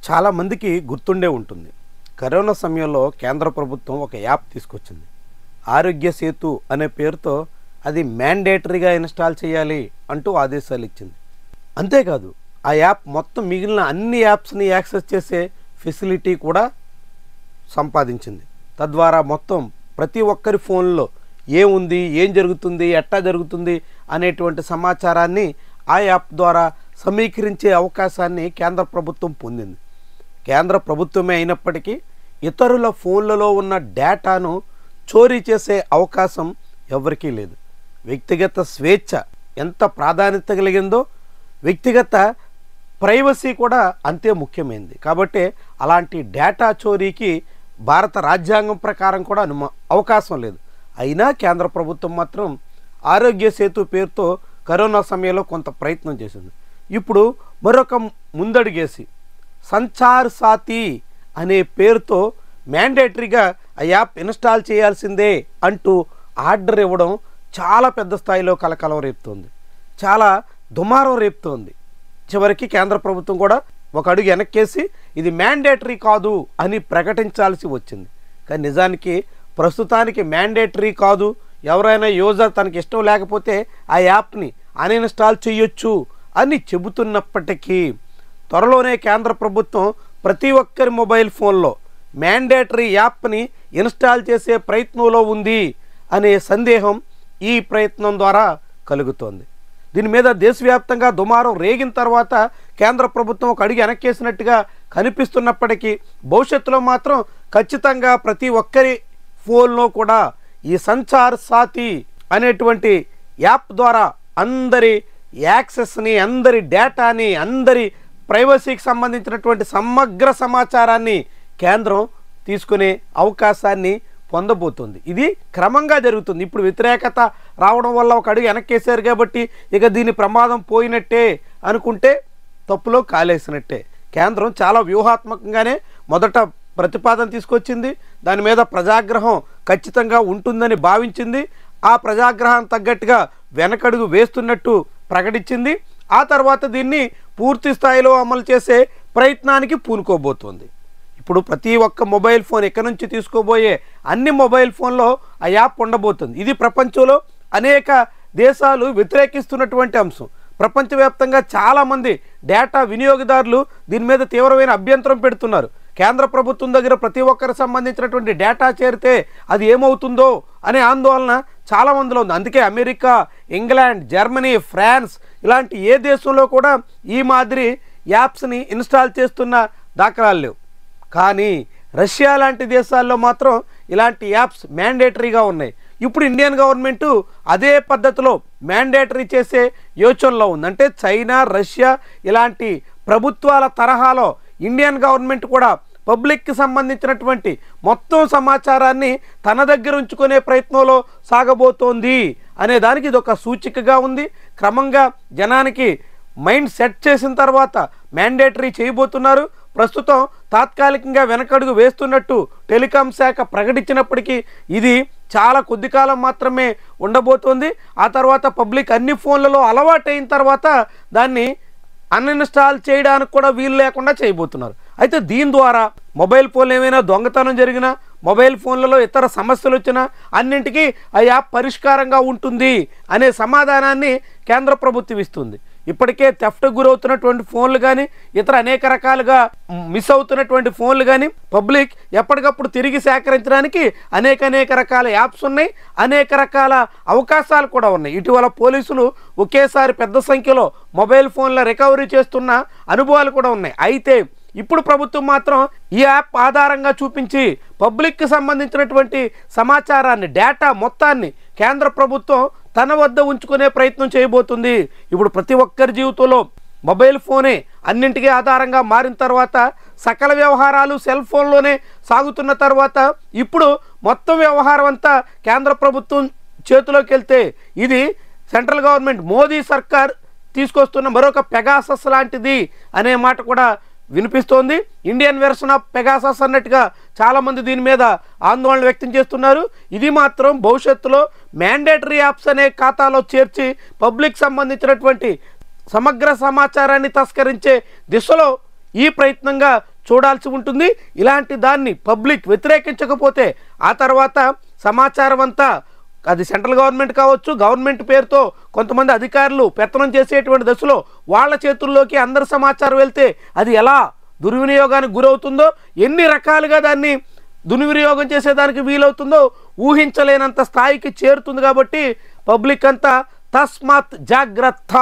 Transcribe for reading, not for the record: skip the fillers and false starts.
చాలామందికి గుర్తుండే ఉంటుంది. కరోనా సమయంలో కేంద్ర ప్రభుత్వం ఒక యాప్ తీసుకొచ్చింది. ఆరోగ్య సేతు అనే పేరుతో అది మ్యాండేటరీగా ఇన్స్టాల్ చేయాలి అంటూ ఆదేశాలు ఇచ్చింది. అంతేకాదు ఆ యాప్ మొత్తం మిగిలిన అన్ని యాప్స్ని యాక్సెస్ చేసే ఫెసిలిటీ కూడా సంపాదించింది. తద్వారా మొత్తం ప్రతి ఒక్కరి ఫోన్లో ఏముంది, ఏం జరుగుతుంది, ఎట్టా జరుగుతుంది అనేటువంటి సమాచారాన్ని ఆ యాప్ ద్వారా సమీకరించే అవకాశాన్ని కేంద్ర ప్రభుత్వం పొందింది. కేంద్ర ప్రభుత్వమే అయినప్పటికీ ఇతరుల ఫోన్లలో ఉన్న డేటాను చోరీ చేసే అవకాశం ఎవరికీ లేదు. వ్యక్తిగత స్వేచ్ఛ ఎంత ప్రాధాన్యత కలిగిందో వ్యక్తిగత ప్రైవసీ కూడా అంతే ముఖ్యమైనది. కాబట్టి అలాంటి డేటా చోరీకి భారత రాజ్యాంగం ప్రకారం కూడా అవకాశం లేదు. అయినా కేంద్ర ప్రభుత్వం మాత్రం ఆరోగ్య సేతు పేరుతో కరోనా సమయంలో కొంత ప్రయత్నం చేసింది. ఇప్పుడు మరొక ముందడుగేసి సంచార్ సాథీ అనే పేరుతో మ్యాండేటరీగా ఆ యాప్ ఇన్స్టాల్ చేయాల్సిందే అంటూ ఆర్డర్ ఇవ్వడం చాలా పెద్ద స్థాయిలో కలకలం రేపుతోంది, చాలా దుమారం రేపుతోంది. చివరికి కేంద్ర ప్రభుత్వం కూడా ఒక అడుగు వెనక్కేసి ఇది మ్యాండేటరీ కాదు అని ప్రకటించాల్సి వచ్చింది. కానీ నిజానికి ప్రస్తుతానికి మ్యాండేటరీ కాదు, ఎవరైనా యూజర్ తనకి ఇష్టం లేకపోతే ఆ యాప్ని అన్ఇన్స్టాల్ చేయొచ్చు అని చెబుతున్నప్పటికీ త్వరలోనే కేంద్ర ప్రభుత్వం ప్రతి ఒక్కరి మొబైల్ ఫోన్లో మ్యాండేటరీ యాప్ని ఇన్స్టాల్ చేసే ప్రయత్నంలో ఉంది అనే సందేహం ఈ ప్రయత్నం ద్వారా కలుగుతోంది. దీని మీద దేశవ్యాప్తంగా దుమారం రేగిన తర్వాత కేంద్ర ప్రభుత్వం ఒక అడుగు వెనక్కేసినట్టుగా కనిపిస్తున్నప్పటికీ భవిష్యత్తులో మాత్రం ఖచ్చితంగా ప్రతి ఒక్కరి ఫోన్లో కూడా ఈ సంచార్ సాథీ అనేటువంటి యాప్ ద్వారా అందరి యాక్సెస్ని, అందరి డేటాని, అందరి ప్రైవసీకి సంబంధించినటువంటి సమగ్ర సమాచారాన్ని కేంద్రం తీసుకునే అవకాశాన్ని పొందబోతుంది. ఇది క్రమంగా జరుగుతుంది. ఇప్పుడు వ్యతిరేకత రావడం వల్ల ఒక అడుగు వెనక్కేసారు కాబట్టి ఇక దీని ప్రమాదం పోయినట్టే అనుకుంటే తప్పులో కాలేసినట్టే. కేంద్రం చాలా వ్యూహాత్మకంగానే మొదట ప్రతిపాదన తీసుకొచ్చింది. దాని మీద ప్రజాగ్రహం ఖచ్చితంగా ఉంటుందని భావించింది. ఆ ప్రజాగ్రహం తగ్గట్టుగా వెనకడుగు వేస్తున్నట్టు ప్రకటించింది. ఆ తర్వాత దీన్ని పూర్తి స్థాయిలో అమలు చేసే ప్రయత్నానికి పూనుకోబోతోంది. ఇప్పుడు ప్రతి ఒక్క మొబైల్ ఫోన్ ఎక్కడి నుంచి తీసుకోబోయే అన్ని మొబైల్ ఫోన్లో ఆ యాప్ ఉండబోతుంది. ఇది ప్రపంచంలో అనేక దేశాలు వ్యతిరేకిస్తున్నటువంటి అంశం. ప్రపంచవ్యాప్తంగా చాలామంది డేటా వినియోగదారులు దీని మీద తీవ్రమైన అభ్యంతరం పెడుతున్నారు. కేంద్ర ప్రభుత్వం దగ్గర ప్రతి ఒక్కరికి సంబంధించినటువంటి డేటా చేరితే అది ఏమవుతుందో అనే ఆందోళన చాలామందిలో ఉంది. అందుకే అమెరికా, ఇంగ్లాండ్, జర్మనీ, ఫ్రాన్స్ ఇలాంటి ఏ దేశంలో కూడా ఈ మాదిరి యాప్స్ని ఇన్స్టాల్ చేస్తున్న దాఖలాలు లేవు. కానీ రష్యా లాంటి దేశాల్లో మాత్రం ఇలాంటి యాప్స్ మ్యాండేటరీగా ఉన్నాయి. ఇప్పుడు ఇండియన్ గవర్నమెంటు అదే పద్ధతిలో మ్యాండేటరీ చేసే యోచనలో ఉంది. అంటే చైనా, రష్యా ఇలాంటి ప్రభుత్వాల తరహాలో ఇండియన్ గవర్నమెంట్ కూడా పబ్లిక్కి సంబంధించినటువంటి మొత్తం సమాచారాన్ని తన దగ్గర ఉంచుకునే ప్రయత్నంలో సాగబోతోంది అనే దానికి ఇది ఒక సూచికగా ఉంది. క్రమంగా జనానికి మైండ్ సెట్ చేసిన తర్వాత మ్యాండేటరీ చేయబోతున్నారు. ప్రస్తుతం తాత్కాలికంగా వెనకడుగు వేస్తున్నట్టు టెలికాం శాఖ ప్రకటించినప్పటికీ ఇది చాలా కొద్ది కాలం మాత్రమే ఉండబోతోంది. ఆ తర్వాత పబ్లిక్ అన్ని ఫోన్లలో అలవాటైన తర్వాత దాన్ని అన్ఇన్స్టాల్ చేయడానికి కూడా వీలు లేకుండా చేయబోతున్నారు. అయితే దీని ద్వారా మొబైల్ ఫోన్లు ఏమైనా దొంగతనం జరిగినా, మొబైల్ ఫోన్లలో ఇతర సమస్యలు వచ్చినా అన్నింటికీ ఆ యాప్ పరిష్కారంగా ఉంటుంది అనే సమాధానాన్ని కేంద్ర ప్రభుత్వం ఇస్తుంది. ఇప్పటికే థెఫ్ట్కు గురవుతున్నటువంటి ఫోన్లు కానీ, ఇతర అనేక రకాలుగా మిస్ అవుతున్నటువంటి ఫోన్లు కానీ పబ్లిక్ ఎప్పటికప్పుడు తిరిగి సేకరించడానికి అనేక రకాల యాప్స్ ఉన్నాయి, అనేక రకాల అవకాశాలు కూడా ఉన్నాయి. ఇటీవల పోలీసులు ఒకేసారి పెద్ద సంఖ్యలో మొబైల్ ఫోన్ల రికవరీ చేస్తున్న అనుభవాలు కూడా ఉన్నాయి. అయితే ఇప్పుడు ప్రభుత్వం మాత్రం ఈ యాప్ ఆధారంగా చూపించి పబ్లిక్కి సంబంధించినటువంటి సమాచారాన్ని, డేటా మొత్తాన్ని కేంద్ర ప్రభుత్వం తన వద్ద ఉంచుకునే ప్రయత్నం చేయబోతుంది. ఇప్పుడు ప్రతి ఒక్కరి జీవితంలో మొబైల్ ఫోనే అన్నింటికీ ఆధారంగా మారిన తర్వాత సకల వ్యవహారాలు సెల్ ఫోన్లోనే సాగుతున్న తర్వాత ఇప్పుడు మొత్తం వ్యవహారం అంతా కేంద్ర ప్రభుత్వం చేతిలోకి వెళ్తే ఇది సెంట్రల్ గవర్నమెంట్ మోదీ సర్కార్ తీసుకొస్తున్న మరొక పెగాసస్ లాంటిది అనే మాట కూడా వినిపిస్తోంది. ఇండియన్ వెర్షన్ ఆఫ్ పెగాసస్ అన్నట్టుగా చాలామంది దీని మీద ఆందోళన వ్యక్తం చేస్తున్నారు. ఇది మాత్రం భవిష్యత్తులో మ్యాండేటరీ యాప్స్ అనే ఖాతాలో చేర్చి పబ్లిక్ సంబంధించినటువంటి సమగ్ర సమాచారాన్ని తస్కరించే దిశలో ఈ ప్రయత్నంగా చూడాల్సి ఉంటుంది. ఇలాంటి దాన్ని పబ్లిక్ వ్యతిరేకించకపోతే ఆ తర్వాత సమాచారం అంతా అది సెంట్రల్ గవర్నమెంట్ కావచ్చు, గవర్నమెంట్ పేరుతో కొంతమంది అధికారులు పెత్తనం చేసేటువంటి దశలో వాళ్ళ చేతుల్లోకి అందరి సమాచారం వెళ్తే అది ఎలా దుర్వినియోగానికి గురవుతుందో, ఎన్ని రకాలుగా దాన్ని దుర్వినియోగం చేసేదానికి వీలవుతుందో ఊహించలేనంత స్థాయికి చేరుతుంది. కాబట్టి పబ్లిక్ అంతా తస్మాత్ జాగ్రత్త.